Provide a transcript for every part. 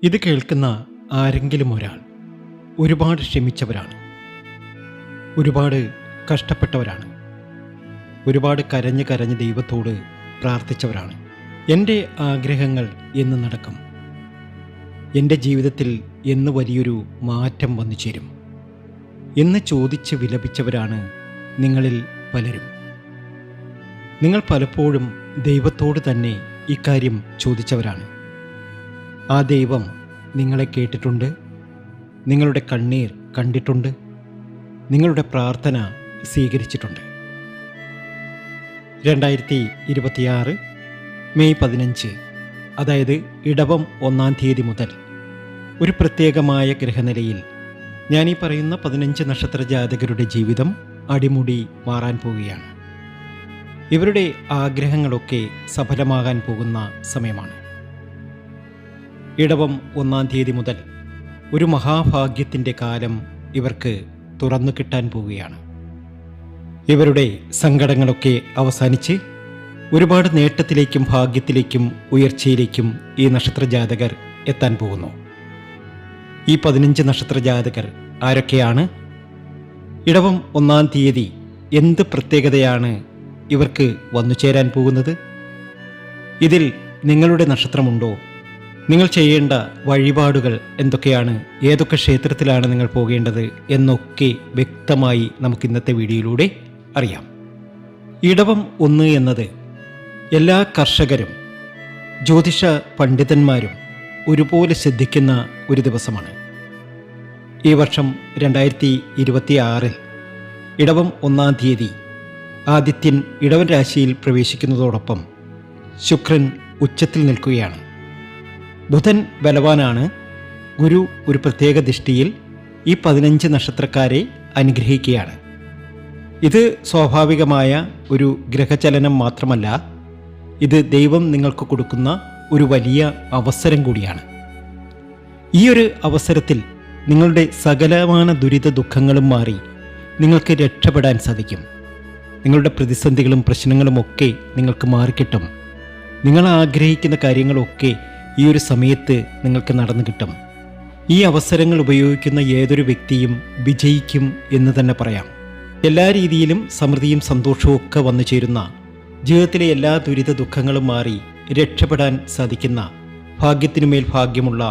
ഇത് കേൾക്കുന്ന ആരെങ്കിലും ഒരാൾ ഒരുപാട് ക്ഷമിച്ചവരാണ്, ഒരുപാട് കഷ്ടപ്പെട്ടവരാണ്, ഒരുപാട് കരഞ്ഞ് കരഞ്ഞ് ദൈവത്തോട് പ്രാർത്ഥിച്ചവരാണ്. എൻ്റെ ആഗ്രഹങ്ങൾ എന്ന് നടക്കും, എൻ്റെ ജീവിതത്തിൽ എന്ന് വലിയൊരു മാറ്റം വന്നു ചേരും എന്ന് ചോദിച്ച് വിലപിച്ചവരാണ് നിങ്ങളിൽ പലരും. നിങ്ങൾ പലപ്പോഴും ദൈവത്തോട് തന്നെ ഇക്കാര്യം ചോദിച്ചവരാണ്. ആ ദൈവം നിങ്ങളെ കേട്ടിട്ടുണ്ട്, നിങ്ങളുടെ കണ്ണീർ കണ്ടിട്ടുണ്ട്, നിങ്ങളുടെ പ്രാർത്ഥന സ്വീകരിച്ചിട്ടുണ്ട്. 2026 മെയ് 15, അതായത് ഇടവം 1-ാം തീയതി മുതൽ ഒരു പ്രത്യേകമായ ഗ്രഹനിലയിൽ ഞാൻ ഈ പറയുന്ന 15 നക്ഷത്ര ജാതകരുടെ ജീവിതം അടിമുടി മാറാൻ പോവുകയാണ്. ഇവരുടെ ആഗ്രഹങ്ങളൊക്കെ സഫലമാകാൻ പോകുന്ന സമയമാണ്. ഇടവം 1-ാം തീയതി മുതൽ ഒരു മഹാഭാഗ്യത്തിൻ്റെ കാലം ഇവർക്ക് തുറന്നു കിട്ടാൻ പോവുകയാണ്. ഇവരുടെ സങ്കടങ്ങളൊക്കെ അവസാനിച്ച് ഒരുപാട് നേട്ടത്തിലേക്കും ഭാഗ്യത്തിലേക്കും ഉയർച്ചയിലേക്കും ഈ നക്ഷത്രജാതകർ എത്താൻ പോകുന്നു. ഈ 15 നക്ഷത്രജാതകർ ആരൊക്കെയാണ്? ഇടവം 1-ാം തീയതി എന്ത് പ്രത്യേകതയാണ് ഇവർക്ക് വന്നു ചേരാൻ പോകുന്നത്? ഇതിൽ നിങ്ങളുടെ നക്ഷത്രമുണ്ടോ? നിങ്ങൾ ചെയ്യേണ്ട വഴിപാടുകൾ എന്തൊക്കെയാണ്? ഏതൊക്കെ ക്ഷേത്രത്തിലാണ് നിങ്ങൾ പോകേണ്ടത് എന്നൊക്കെ വ്യക്തമായി നമുക്ക് ഇന്നത്തെ വീഡിയോയിലൂടെ അറിയാം. ഇടവം 1 എന്നത് എല്ലാ കർഷകരും ജ്യോതിഷ പണ്ഡിതന്മാരും ഒരുപോലെ ശ്രദ്ധിക്കുന്ന ഒരു ദിവസമാണ്. ഈ വർഷം 2026 ഇടവം 1-ാം തീയതി ആദിത്യൻ ഇടവൻ രാശിയിൽ പ്രവേശിക്കുന്നതോടൊപ്പം ശുക്രൻ ഉച്ചത്തിൽ നിൽക്കുകയാണ്. ബുധൻ ബലവാനാണ്. ഗുരു ഒരു പ്രത്യേക ദൃഷ്ടിയിൽ ഈ 15 നക്ഷത്രക്കാരെ അനുഗ്രഹിക്കുകയാണ്. ഇത് സ്വാഭാവികമായ ഒരു ഗ്രഹചലനം മാത്രമല്ല, ഇത് ദൈവം നിങ്ങൾക്ക് കൊടുക്കുന്ന ഒരു വലിയ അവസരം കൂടിയാണ്. ഈ ഒരു അവസരത്തിൽ നിങ്ങളുടെ സകലമായ ദുരിത ദുഃഖങ്ങളും മാറി നിങ്ങൾക്ക് രക്ഷപ്പെടാൻ സാധിക്കും. നിങ്ങളുടെ പ്രതിസന്ധികളും പ്രശ്നങ്ങളുമൊക്കെ നിങ്ങൾക്ക് മാറിക്കിട്ടും. നിങ്ങൾ ആഗ്രഹിക്കുന്ന കാര്യങ്ങളൊക്കെ ഈ ഒരു സമയത്ത് നിങ്ങൾക്ക് നടന്നു കിട്ടും. ഈ അവസരങ്ങൾ ഉപയോഗിക്കുന്ന ഏതൊരു വ്യക്തിയും വിജയിക്കും എന്ന് തന്നെ പറയാം. എല്ലാ രീതിയിലും സമൃദ്ധിയും സന്തോഷവും ഒക്കെ വന്നു ചേരുന്ന, ജീവിതത്തിലെ എല്ലാ ദുരിത ദുഃഖങ്ങളും മാറി രക്ഷപ്പെടാൻ സാധിക്കുന്ന ഭാഗ്യത്തിനുമേൽ ഭാഗ്യമുള്ള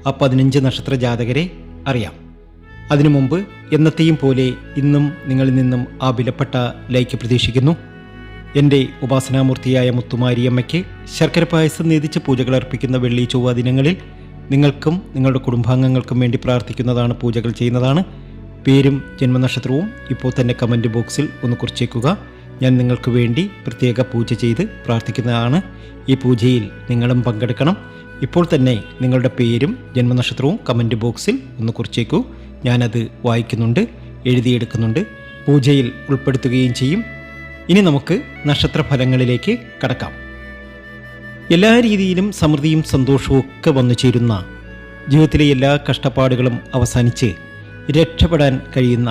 ആ 15 നക്ഷത്ര ജാതകരെ അറിയാം. അതിനു മുമ്പ് എന്നത്തെയും പോലെ ഇന്നും നിങ്ങളിൽ നിന്നും ആ വിലപ്പെട്ട ലൈക്ക് പ്രതീക്ഷിക്കുന്നു. എൻ്റെ ഉപാസനാമൂർത്തിയായ മുത്തുമാരിയമ്മയ്ക്ക് ശർക്കര പായസം നേദിച്ച് പൂജകൾ അർപ്പിക്കുന്ന വെള്ളി ചൊവ്വ ദിനങ്ങളിൽ നിങ്ങൾക്കും നിങ്ങളുടെ കുടുംബാംഗങ്ങൾക്കും വേണ്ടി പ്രാർത്ഥിക്കുന്നതാണ്, പൂജകൾ ചെയ്യുന്നതാണ്. പേരും ജന്മനക്ഷത്രവും ഇപ്പോൾ തന്നെ കമൻറ്റ് ബോക്സിൽ ഒന്ന് കുറിച്ചേക്കുക. ഞാൻ നിങ്ങൾക്ക് വേണ്ടി പ്രത്യേക പൂജ ചെയ്ത് പ്രാർത്ഥിക്കുന്നതാണ്. ഈ പൂജയിൽ നിങ്ങളും പങ്കെടുക്കണം. ഇപ്പോൾ തന്നെ നിങ്ങളുടെ പേരും ജന്മനക്ഷത്രവും കമൻറ്റ് ബോക്സിൽ ഒന്ന് കുറിച്ചേക്കൂ. ഞാനത് വായിക്കുന്നുണ്ട്, എഴുതിയെടുക്കുന്നുണ്ട്, പൂജയിൽ ഉൾപ്പെടുത്തുകയും ചെയ്യും. ഇനി നമുക്ക് നക്ഷത്രഫലങ്ങളിലേക്ക് കടക്കാം. എല്ലാ രീതിയിലും സമൃദ്ധിയും സന്തോഷവും ഒക്കെ വന്നു ചേരുന്ന, ജീവിതത്തിലെ എല്ലാ കഷ്ടപ്പാടുകളും അവസാനിച്ച് രക്ഷപ്പെടാൻ കഴിയുന്ന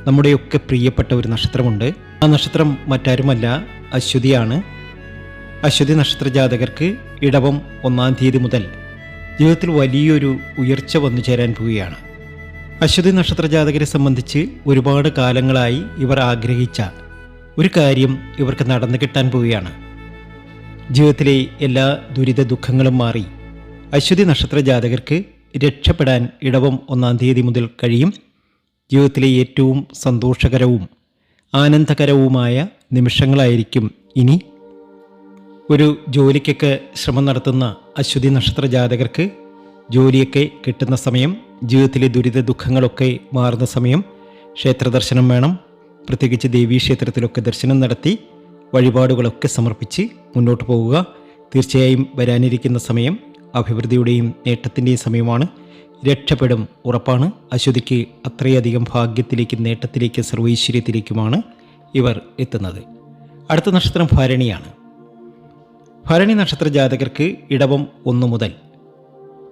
നമ്മുടെയൊക്കെ പ്രിയപ്പെട്ട ഒരു നക്ഷത്രമുണ്ട്. ആ നക്ഷത്രം മറ്റാരുമല്ല, അശ്വതിയാണ്. അശ്വതി നക്ഷത്ര ജാതകർക്ക് ഇടവം 1-ാം തീയതി മുതൽ ജീവിതത്തിൽ വലിയൊരു ഉയർച്ച വന്നു ചേരാൻ പോവുകയാണ്. അശ്വതി നക്ഷത്ര ജാതകരെ സംബന്ധിച്ച് ഒരുപാട് കാലങ്ങളായി ഇവർ ആഗ്രഹിച്ച ഒരു കാര്യം ഇവർക്ക് നടന്നു കിട്ടാൻ പോവുകയാണ്. ജീവിതത്തിലെ എല്ലാ ദുരിത ദുഃഖങ്ങളും മാറി അശ്വതി നക്ഷത്ര ജാതകർക്ക് രക്ഷപ്പെടാൻ ഇടവം 1-ാം തീയതി മുതൽ കഴിയും. ജീവിതത്തിലെ ഏറ്റവും സന്തോഷകരവും ആനന്ദകരവുമായ നിമിഷങ്ങളായിരിക്കും ഇനി. ഒരു ജോലിക്കൊക്കെ ശ്രമം നടത്തുന്ന അശ്വതി നക്ഷത്ര ജാതകർക്ക് ജോലിയൊക്കെ കിട്ടുന്ന സമയം, ജീവിതത്തിലെ ദുരിത ദുഃഖങ്ങളൊക്കെ മാറുന്ന സമയം. ക്ഷേത്ര ദർശനം വേണം. പ്രത്യേകിച്ച് ദേവീക്ഷേത്രത്തിലൊക്കെ ദർശനം നടത്തി വഴിപാടുകളൊക്കെ സമർപ്പിച്ച് മുന്നോട്ട് പോവുക. തീർച്ചയായും വരാനിരിക്കുന്ന സമയം അഭിവൃദ്ധിയുടെയും നേട്ടത്തിൻ്റെയും സമയമാണ്. രക്ഷപ്പെടും ഉറപ്പാണ്. അശ്വതിക്ക് അത്രയധികം ഭാഗ്യത്തിലേക്കും നേട്ടത്തിലേക്കും സർവൈശ്വര്യത്തിലേക്കുമാണ് ഇവർ എത്തുന്നത്. അടുത്ത നക്ഷത്രം ഭരണിയാണ്. ഭരണി നക്ഷത്ര ജാതകർക്ക് ഇടവം 1 മുതൽ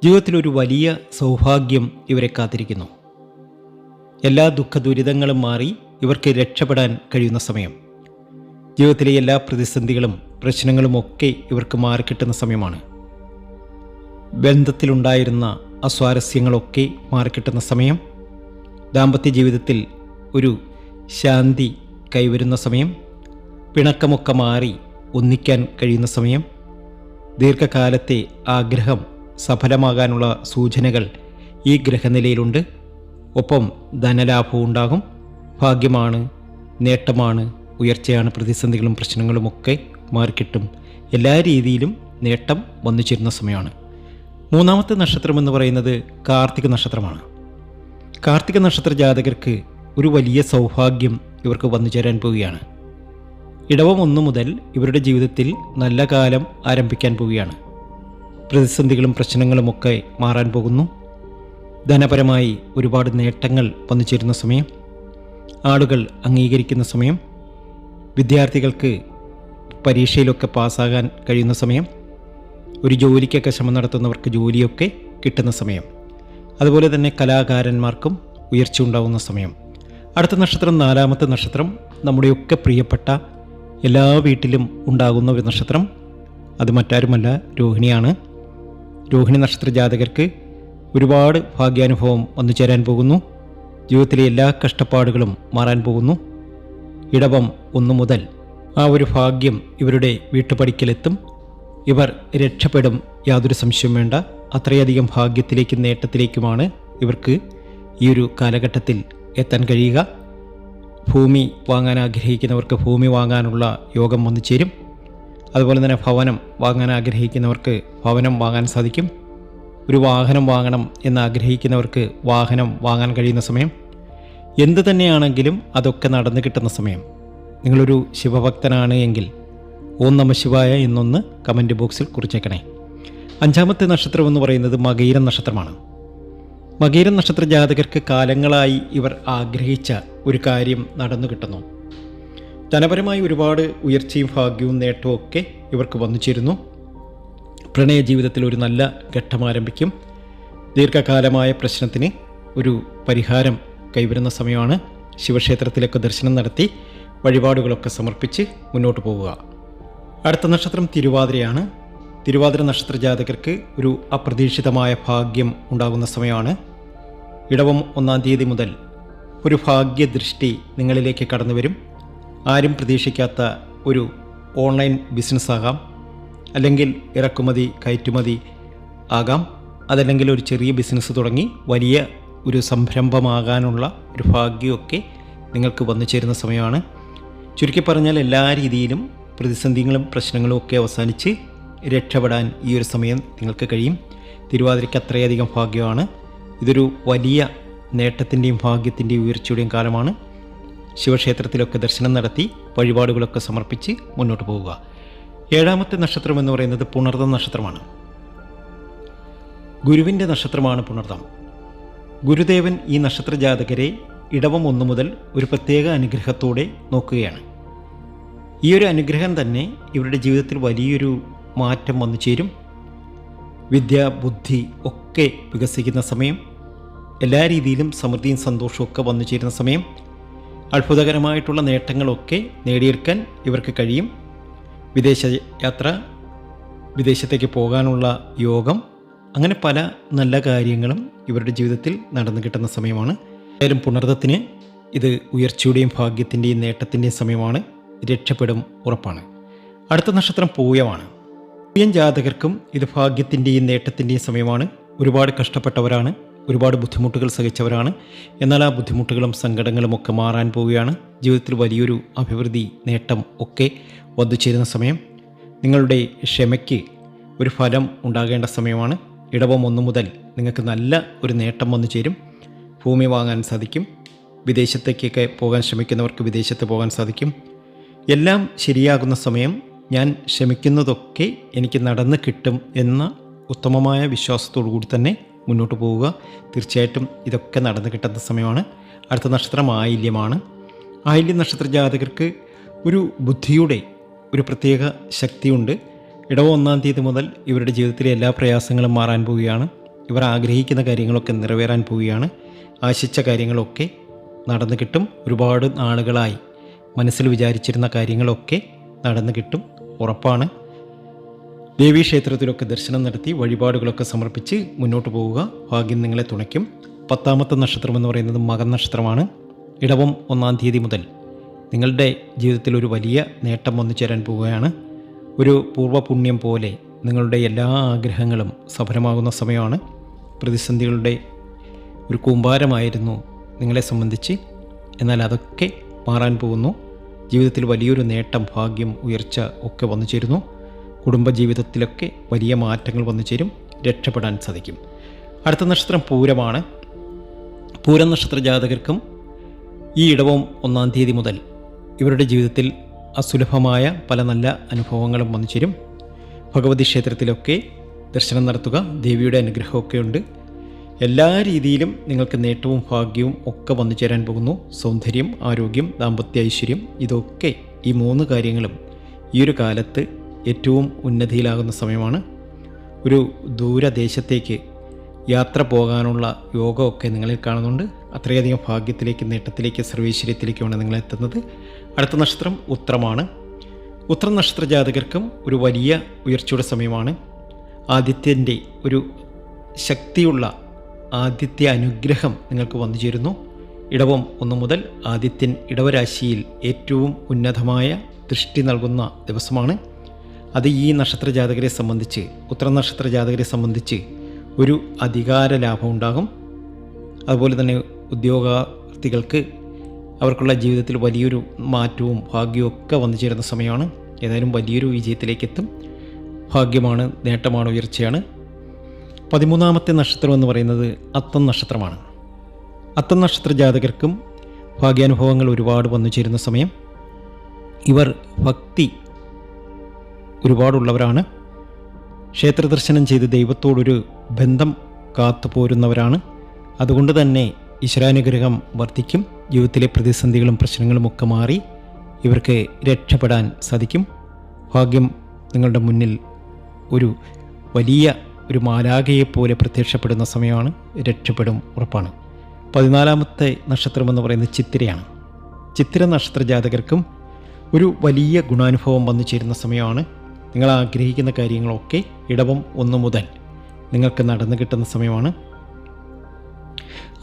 ജീവിതത്തിലൊരു വലിയ സൗഭാഗ്യം ഇവരെ കാത്തിരിക്കുന്നു. എല്ലാ ദുഃഖ ദുരിതങ്ങളും മാറി ഇവർക്ക് രക്ഷപ്പെടാൻ കഴിയുന്ന സമയം. ജീവിതത്തിലെ എല്ലാ പ്രതിസന്ധികളും പ്രശ്നങ്ങളുമൊക്കെ ഇവർക്ക് മാറിക്കിട്ടുന്ന സമയമാണ്. ബന്ധത്തിലുണ്ടായിരുന്ന അസ്വാരസ്യങ്ങളൊക്കെ മാറിക്കിട്ടുന്ന സമയം, ദാമ്പത്യ ജീവിതത്തിൽ ഒരു ശാന്തി കൈവരുന്ന സമയം, പിണക്കമൊക്കെ മാറി ഒന്നിക്കാൻ കഴിയുന്ന സമയം, ദീർഘകാലത്തെ ആഗ്രഹം സഫലമാകാനുള്ള സൂചനകൾ ഈ ഗ്രഹനിലയിലുണ്ട്. ഒപ്പം ധനലാഭവും ഉണ്ടാകും. ഭാഗ്യമാണ്, നേട്ടമാണ്, ഉയർച്ചയാണ്. പ്രതിസന്ധികളും പ്രശ്നങ്ങളുമൊക്കെ മാറിക്കിട്ടും. എല്ലാ രീതിയിലും നേട്ടം വന്നു ചേരുന്ന സമയമാണ്. മൂന്നാമത്തെ നക്ഷത്രം എന്ന് പറയുന്നത് കാർത്തിക നക്ഷത്രമാണ്. കാർത്തിക നക്ഷത്ര ജാതകർക്ക് ഒരു വലിയ സൗഭാഗ്യം ഇവർക്ക് വന്നു ചേരാൻ പോവുകയാണ്. ഇടവം 1 മുതൽ ഇവരുടെ ജീവിതത്തിൽ നല്ല കാലം ആരംഭിക്കാൻ പോവുകയാണ്. പ്രതിസന്ധികളും പ്രശ്നങ്ങളുമൊക്കെ മാറാൻ പോകുന്നു. ധനപരമായി ഒരുപാട് നേട്ടങ്ങൾ വന്നു ചേരുന്ന സമയം, ആളുകൾ അംഗീകരിക്കുന്ന സമയം, വിദ്യാർത്ഥികൾക്ക് പരീക്ഷയിലൊക്കെ പാസ്സാകാൻ കഴിയുന്ന സമയം, ഒരു ജോലിക്കൊക്കെ ശ്രമം നടത്തുന്നവർക്ക് ജോലിയൊക്കെ കിട്ടുന്ന സമയം, അതുപോലെ തന്നെ കലാകാരന്മാർക്കും ഉയർച്ച ഉണ്ടാകുന്ന സമയം. അടുത്ത നക്ഷത്രം 4-ാമത്തെ നക്ഷത്രം, നമ്മുടെയൊക്കെ പ്രിയപ്പെട്ട എല്ലാ വീട്ടിലും ഉണ്ടാകുന്ന ഒരു നക്ഷത്രം. അത് മറ്റാരുമല്ല, രോഹിണിയാണ്. രോഹിണി നക്ഷത്ര ജാതകർക്ക് ഒരുപാട് ഭാഗ്യാനുഭവം വന്നു ചേരാൻ പോകുന്നു. ജീവിതത്തിലെ എല്ലാ കഷ്ടപ്പാടുകളും മാറാൻ പോകുന്നു. ഇടവം 1 മുതൽ ആ ഒരു ഭാഗ്യം ഇവരുടെ വീട്ടുപടിക്കലെത്തും. ഇവർ രക്ഷപ്പെടും, യാതൊരു സംശയവും വേണ്ട. അത്രയധികം ഭാഗ്യത്തിലേക്കും നേട്ടത്തിലേക്കുമാണ് ഇവർക്ക് ഈ ഒരു കാലഘട്ടത്തിൽ എത്താൻ കഴിയുക. ഭൂമി വാങ്ങാൻ ആഗ്രഹിക്കുന്നവർക്ക് ഭൂമി വാങ്ങാനുള്ള യോഗം വന്നു ചേരും. അതുപോലെ തന്നെ ഭവനം വാങ്ങാൻ ആഗ്രഹിക്കുന്നവർക്ക് ഭവനം വാങ്ങാൻ സാധിക്കും. ഒരു വാഹനം വാങ്ങണം എന്ന് ആഗ്രഹിക്കുന്നവർക്ക് വാഹനം വാങ്ങാൻ കഴിയുന്ന സമയം. എന്തു തന്നെയാണെങ്കിലും അതൊക്കെ നടന്നു കിട്ടുന്ന സമയം. നിങ്ങളൊരു ശിവഭക്തനാണ് എങ്കിൽ ഓം നമഃ ശിവായ എന്നൊന്ന് കമൻറ്റ് ബോക്സിൽ കുറിച്ചേക്കണേ. 5-ാമത്തെ നക്ഷത്രം എന്ന് പറയുന്നത് മകയിരം നക്ഷത്രമാണ്. മകയിരം നക്ഷത്ര ജാതകർക്ക് കാലങ്ങളായി ഇവർ ആഗ്രഹിച്ച ഒരു കാര്യം നടന്നു കിട്ടുന്നു. ധനപരമായി ഒരുപാട് ഉയർച്ചയും ഭാഗ്യവും നേട്ടവും ഒക്കെ ഇവർക്ക് വന്നു ചേരുന്നു. പ്രണയ ജീവിതത്തിൽ ഒരു നല്ല ഘട്ടം ആരംഭിക്കും. ദീർഘകാലമായ പ്രശ്നത്തിന് ഒരു പരിഹാരം കൈവരുന്ന സമയമാണ്. ശിവക്ഷേത്രത്തിലൊക്കെ ദർശനം നടത്തി വഴിപാടുകളൊക്കെ സമർപ്പിച്ച് മുന്നോട്ട് പോവുക. അടുത്ത നക്ഷത്രം തിരുവാതിരയാണ്. തിരുവാതിര നക്ഷത്ര ജാതകർക്ക് ഒരു അപ്രതീക്ഷിതമായ ഭാഗ്യം ഉണ്ടാകുന്ന സമയമാണ്. ഇടവം 1-ാം തീയതി മുതൽ ഒരു ഭാഗ്യദൃഷ്ടി നിങ്ങളിലേക്ക് കടന്നു വരും. ആരും പ്രതീക്ഷിക്കാത്ത ഒരു ഓൺലൈൻ ബിസിനസ് ആകാം, അല്ലെങ്കിൽ ഇറക്കുമതി കയറ്റുമതി ആകാം, അതല്ലെങ്കിൽ ഒരു ചെറിയ ബിസിനസ് തുടങ്ങി വലിയ ഒരു സംരംഭമാകാനുള്ള ഒരു ഭാഗ്യമൊക്കെ നിങ്ങൾക്ക് വന്നു ചേരുന്ന സമയമാണ്. ചുരുക്കി പറഞ്ഞാൽ എല്ലാ രീതിയിലും പ്രതിസന്ധികളും പ്രശ്നങ്ങളും ഒക്കെ അവസാനിച്ച് രക്ഷപ്പെടാൻ ഈ ഒരു സമയം നിങ്ങൾക്ക് കഴിയും. തിരുവാതിരയ്ക്ക് അത്രയധികം ഭാഗ്യമാണ്. ഇതൊരു വലിയ നേട്ടത്തിൻ്റെയും ഭാഗ്യത്തിൻ്റെയും ഉയർച്ചയുടെയും കാലമാണ്. ശിവക്ഷേത്രത്തിലൊക്കെ ദർശനം നടത്തി വഴിപാടുകളൊക്കെ സമർപ്പിച്ച് മുന്നോട്ട് പോവുക. 7-ാമത്തെ നക്ഷത്രം എന്ന് പറയുന്നത് പുണർദം നക്ഷത്രമാണ്. ഗുരുവിൻ്റെ നക്ഷത്രമാണ് പുണർദം. ഗുരുദേവൻ ഈ നക്ഷത്ര ജാതകരെ ഇടവം 1 മുതൽ ഒരു പ്രത്യേക അനുഗ്രഹത്തോടെ നോക്കുകയാണ്. ഈ ഒരു അനുഗ്രഹം തന്നെ ഇവരുടെ ജീവിതത്തിൽ വലിയൊരു മാറ്റം വന്നു ചേരും. വിദ്യ, ബുദ്ധി ഒക്കെ വികസിക്കുന്ന സമയം, എല്ലാ രീതിയിലും സമൃദ്ധിയും സന്തോഷവും ഒക്കെ വന്നു ചേരുന്ന സമയം, അത്ഭുതകരമായിട്ടുള്ള നേട്ടങ്ങളൊക്കെ നേടിയെടുക്കാൻ ഇവർക്ക് കഴിയും. വിദേശ യാത്ര, വിദേശത്തേക്ക് പോകാനുള്ള യോഗം, അങ്ങനെ പല നല്ല കാര്യങ്ങളും ഇവരുടെ ജീവിതത്തിൽ നടന്നു കിട്ടുന്ന സമയമാണ്. ഏതായാലും പുണർദത്തിന് ഇത് ഉയർച്ചയുടെയും ഭാഗ്യത്തിൻ്റെയും നേട്ടത്തിൻ്റെയും സമയമാണ്. രക്ഷപ്പെടും, ഉറപ്പാണ്. അടുത്ത നക്ഷത്രം പൂയമാണ്. പൂയം ജാതകർക്കും ഇത് ഭാഗ്യത്തിൻ്റെയും നേട്ടത്തിൻ്റെയും സമയമാണ്. ഒരുപാട് കഷ്ടപ്പെട്ടവരാണ്, ഒരുപാട് ബുദ്ധിമുട്ടുകൾ സഹിച്ചവരാണ്. എന്നാൽ ആ ബുദ്ധിമുട്ടുകളും സങ്കടങ്ങളും ഒക്കെ മാറാൻ പോവുകയാണ്. ജീവിതത്തിൽ വലിയൊരു അഭിവൃദ്ധി, നേട്ടം ഒക്കെ വന്നു ചേരുന്ന സമയം. നിങ്ങളുടെ ക്ഷമയ്ക്ക് ഒരു ഫലം ഉണ്ടാകേണ്ട സമയമാണ്. ഇടവം 1 മുതൽ നിങ്ങൾക്ക് നല്ല ഒരു നേട്ടം വന്നു ചേരും. ഭൂമി വാങ്ങാൻ സാധിക്കും. വിദേശത്തേക്കൊക്കെ പോകാൻ ശ്രമിക്കുന്നവർക്ക് വിദേശത്ത് പോകാൻ സാധിക്കും. എല്ലാം ശരിയാകുന്ന സമയം. ഞാൻ ശ്രമിക്കുന്നതൊക്കെ എനിക്ക് നടന്ന് കിട്ടും എന്ന ഉത്തമമായ വിശ്വാസത്തോടു കൂടി തന്നെ മുന്നോട്ട് പോവുക. തീർച്ചയായിട്ടും ഇതൊക്കെ നടന്നു കിട്ടുന്ന സമയമാണ്. അടുത്ത നക്ഷത്രം ആയില്യമാണ്. ആയില്യം നക്ഷത്ര ജാതകർക്ക് ഒരു ബുദ്ധിയുടെ ഒരു പ്രത്യേക ശക്തിയുണ്ട്. ഇടവം 1-ാം തീയതി മുതൽ ഇവരുടെ ജീവിതത്തിലെ എല്ലാ പ്രയാസങ്ങളും മാറാൻ പോവുകയാണ്. ഇവർ ആഗ്രഹിക്കുന്ന കാര്യങ്ങളൊക്കെ നിറവേറാൻ പോവുകയാണ്. ആശിച്ച കാര്യങ്ങളൊക്കെ നടന്നു കിട്ടും. ഒരുപാട് നാളുകളായി മനസ്സിൽ വിചാരിച്ചിരുന്ന കാര്യങ്ങളൊക്കെ നടന്നു കിട്ടും, ഉറപ്പാണ്. ദേവീക്ഷേത്രത്തിലൊക്കെ ദർശനം നടത്തി വഴിപാടുകളൊക്കെ സമർപ്പിച്ച് മുന്നോട്ട് പോവുക. ഭാഗ്യം നിങ്ങളെ തുണയ്ക്കും. 10ാമത്തെ നക്ഷത്രം എന്ന് പറയുന്നത് മകൻ നക്ഷത്രമാണ്. ഇടവം 1-ാം തീയതി മുതൽ നിങ്ങളുടെ ജീവിതത്തിൽ ഒരു വലിയ നേട്ടം വന്നു ചേരാൻ പോവുകയാണ്. ഒരു പൂർവ്വപുണ്യം പോലെ നിങ്ങളുടെ എല്ലാ ആഗ്രഹങ്ങളും സഫലമാകുന്ന സമയമാണ്. പ്രതിസന്ധികളുടെ ഒരു കൂമ്പാരമായിരുന്നു നിങ്ങളെ സംബന്ധിച്ച്. എന്നാൽ അതൊക്കെ മാറാൻ പോകുന്നു. ജീവിതത്തിൽ വലിയൊരു നേട്ടം, ഭാഗ്യം, ഉയർച്ച ഒക്കെ വന്നു ചേരുന്നു. കുടുംബജീവിതത്തിലൊക്കെ വലിയ മാറ്റങ്ങൾ വന്നു ചേരും. രക്ഷപ്പെടാൻ സാധിക്കും. അടുത്ത നക്ഷത്രം പൂരമാണ്. പൂരം നക്ഷത്ര ജാതകർക്കും ഈ ഇടവം 1-ാം തീയതി മുതൽ ഇവരുടെ ജീവിതത്തിൽ അസുലഭമായ പല നല്ല അനുഭവങ്ങളും വന്നു ചേരും. ഭഗവതി ക്ഷേത്രത്തിലൊക്കെ ദർശനം നടത്തുക. ദേവിയുടെ അനുഗ്രഹമൊക്കെ ഉണ്ട്. എല്ലാ രീതിയിലും നിങ്ങൾക്ക് നേട്ടവും ഭാഗ്യവും ഒക്കെ വന്നു ചേരാൻ പോകുന്നു. സൗന്ദര്യം, ആരോഗ്യം, ദാമ്പത്യ ഐശ്വര്യം, ഇതൊക്കെ ഈ 3 കാര്യങ്ങളും ഈ ഒരു കാലത്ത് ഏറ്റവും ഉന്നതിയിലാകുന്ന സമയമാണ്. ഒരു ദൂരദേശത്തേക്ക് യാത്ര പോകാനുള്ള യോഗമൊക്കെ നിങ്ങളിൽ കാണുന്നുണ്ട്. അത്രയധികം ഭാഗ്യത്തിലേക്ക്, നേട്ടത്തിലേക്ക്, സർവൈശ്വര്യത്തിലേക്കുമാണ് നിങ്ങളെത്തുന്നത്. അടുത്ത നക്ഷത്രം ഉത്രമാണ്. ഉത്രം നക്ഷത്ര ജാതകർക്കും ഒരു വലിയ ഉയർച്ചയുടെ സമയമാണ്. ആദിത്യൻ്റെ ഒരു ശക്തിയുള്ള ആദിത്യ അനുഗ്രഹം നിങ്ങൾക്ക് വന്നു ചേരുന്നു. ഇടവം 1 മുതൽ ആദിത്യൻ ഇടവരാശിയിൽ ഏറ്റവും ഉന്നതമായ ദൃഷ്ടി നൽകുന്ന ദിവസമാണ്. അത് ഈ നക്ഷത്ര ജാതകരെ സംബന്ധിച്ച്, ഉത്രം നക്ഷത്ര ജാതകരെ സംബന്ധിച്ച് ഒരു അധികാര ലാഭം ഉണ്ടാകും. അതുപോലെ തന്നെ ഉദ്യോഗാർത്ഥികൾക്ക് അവർക്കുള്ള ജീവിതത്തിൽ വലിയൊരു മാറ്റവും ഭാഗ്യവും ഒക്കെ വന്നു ചേരുന്ന സമയമാണ്. ഏതായാലും വലിയൊരു വിജയത്തിലേക്ക് എത്തും. ഭാഗ്യമാണ്, നേട്ടമാണ്, ഉയർച്ചയാണ്. 13ാമത്തെ നക്ഷത്രം എന്ന് പറയുന്നത് അത്തം നക്ഷത്രമാണ്. അത്തം നക്ഷത്ര ജാതകർക്കും ഭാഗ്യാനുഭവങ്ങൾ ഒരുപാട് വന്നു ചേരുന്ന സമയം. ഇവർ ഭക്തി ഒരുപാടുള്ളവരാണ്. ക്ഷേത്ര ദർശനം ചെയ്ത് ദൈവത്തോടൊരു ബന്ധം കാത്തു പോരുന്നവരാണ്. അതുകൊണ്ട് തന്നെ ഈശ്വരാനുഗ്രഹം വർദ്ധിക്കും. ജീവിതത്തിലെ പ്രതിസന്ധികളും പ്രശ്നങ്ങളും ഒക്കെ മാറി ഇവർക്ക് രക്ഷപ്പെടാൻ സാധിക്കും. ഭാഗ്യം നിങ്ങളുടെ മുന്നിൽ ഒരു വലിയ ഒരു മാലാഖയെപ്പോലെ പ്രത്യക്ഷപ്പെടുന്ന സമയമാണ്. രക്ഷപ്പെടും, ഉറപ്പാണ്. 14ാമത്തെ നക്ഷത്രം എന്ന് പറയുന്നത് ചിത്തിരയാണ്. ചിത്തിര നക്ഷത്ര ജാതകർക്കും ഒരു വലിയ ഗുണാനുഭവം വന്നു ചേരുന്ന സമയമാണ്. നിങ്ങൾ ആഗ്രഹിക്കുന്ന കാര്യങ്ങളൊക്കെ ഇടവം 1 മുതൽ നിങ്ങൾക്ക് നടന്നു കിട്ടുന്ന സമയമാണ്.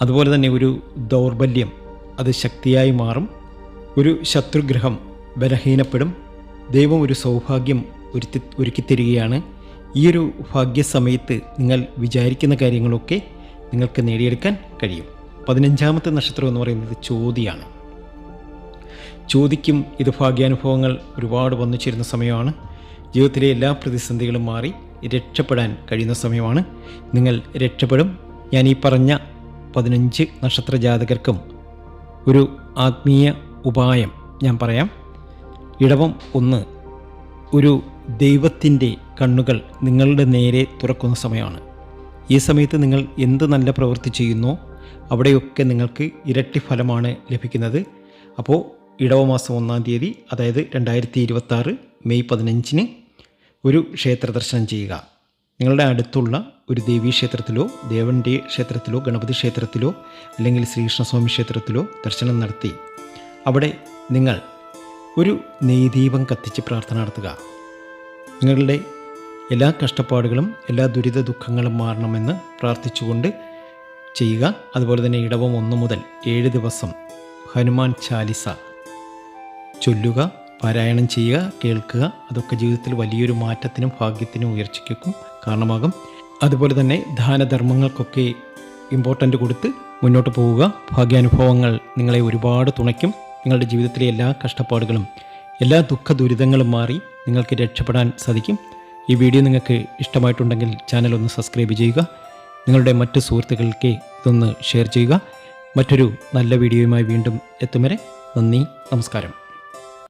അതുപോലെ തന്നെ ഒരു ദൗർബല്യം അത് ശക്തിയായി മാറും. ഒരു ശത്രുഗ്രഹം ബലഹീനപ്പെടും. ദൈവം ഒരു സൗഭാഗ്യം ഒരുക്കിത്തരികയാണ്. ഈ ഒരു ഭാഗ്യസമയത്ത് നിങ്ങൾ വിചാരിക്കുന്ന കാര്യങ്ങളൊക്കെ നിങ്ങൾക്ക് നേടിയെടുക്കാൻ കഴിയും. 15ാമത്തെ നക്ഷത്രം എന്ന് പറയുന്നത് ചോതിയാണ്. ചോതിക്കും ഇത് ഭാഗ്യാനുഭവങ്ങൾ ഒരുപാട് വന്നു ചേരുന്ന സമയമാണ്. ജീവിതത്തിലെ എല്ലാ പ്രതിസന്ധികളും മാറി രക്ഷപ്പെടാൻ കഴിയുന്ന സമയമാണ്. നിങ്ങൾ രക്ഷപ്പെടും. ഞാൻ ഈ പറഞ്ഞ 15 നക്ഷത്ര ജാതകർക്കും ഒരു ആത്മീയ ഉപായം ഞാൻ പറയാം. ഇടവം 1 ഒരു ദൈവത്തിൻ്റെ കണ്ണുകൾ നിങ്ങളുടെ നേരെ തുറക്കുന്ന സമയമാണ്. ഈ സമയത്ത് നിങ്ങൾ എന്ത് നല്ല പ്രവൃത്തി ചെയ്യുന്നോ അവിടെയൊക്കെ നിങ്ങൾക്ക് ഇരട്ടി ഫലമാണ് ലഭിക്കുന്നത്. അപ്പോൾ ഇടവമാസം 1-ാം തീയതി, അതായത് 2026 മെയ് 15 ഒരു ക്ഷേത്ര ദർശനം ചെയ്യുക. നിങ്ങളുടെ അടുത്തുള്ള ഒരു ദേവീക്ഷേത്രത്തിലോ, ദേവൻ്റെ ക്ഷേത്രത്തിലോ, ഗണപതി ക്ഷേത്രത്തിലോ, അല്ലെങ്കിൽ ശ്രീകൃഷ്ണസ്വാമി ക്ഷേത്രത്തിലോ ദർശനം നടത്തി അവിടെ നിങ്ങൾ ഒരു നെയ്ദീപം കത്തിച്ച് പ്രാർത്ഥന നടത്തുക. നിങ്ങളുടെ എല്ലാ കഷ്ടപ്പാടുകളും, എല്ലാ ദുരിത ദുഃഖങ്ങളും മാറണമെന്ന് പ്രാർത്ഥിച്ചുകൊണ്ട് ചെയ്യുക. അതുപോലെ തന്നെ ഇടവം 1 മുതൽ 7 ദിവസം ഹനുമാൻ ചാലിസ ചൊല്ലുക, പാരായണം ചെയ്യുക, കേൾക്കുക. അതൊക്കെ ജീവിതത്തിൽ വലിയൊരു മാറ്റത്തിനും ഭാഗ്യത്തിനും ഉയർച്ചയ്ക്കും കാരണമാകും. അതുപോലെ തന്നെ ദാനധർമ്മങ്ങൾക്കൊക്കെ ഇമ്പോർട്ടൻ്റ് കൊടുത്ത് മുന്നോട്ട് പോവുക. ഭാഗ്യാനുഭവങ്ങൾ നിങ്ങളെ ഒരുപാട് തുണയ്ക്കും. നിങ്ങളുടെ ജീവിതത്തിലെ എല്ലാ കഷ്ടപ്പാടുകളും, എല്ലാ ദുഃഖ ദുരിതങ്ങളും മാറി നിങ്ങൾക്ക് രക്ഷപ്പെടാൻ സാധിക്കും. ഈ വീഡിയോ നിങ്ങൾക്ക് ഇഷ്ടമായിട്ടുണ്ടെങ്കിൽ ചാനൽ ഒന്ന് സബ്സ്ക്രൈബ് ചെയ്യുക. നിങ്ങളുടെ മറ്റ് സുഹൃത്തുക്കൾക്ക് ഇതൊന്ന് ഷെയർ ചെയ്യുക. മറ്റൊരു നല്ല വീഡിയോയുമായി വീണ്ടും എത്തും വരെ നന്ദി, നമസ്കാരം.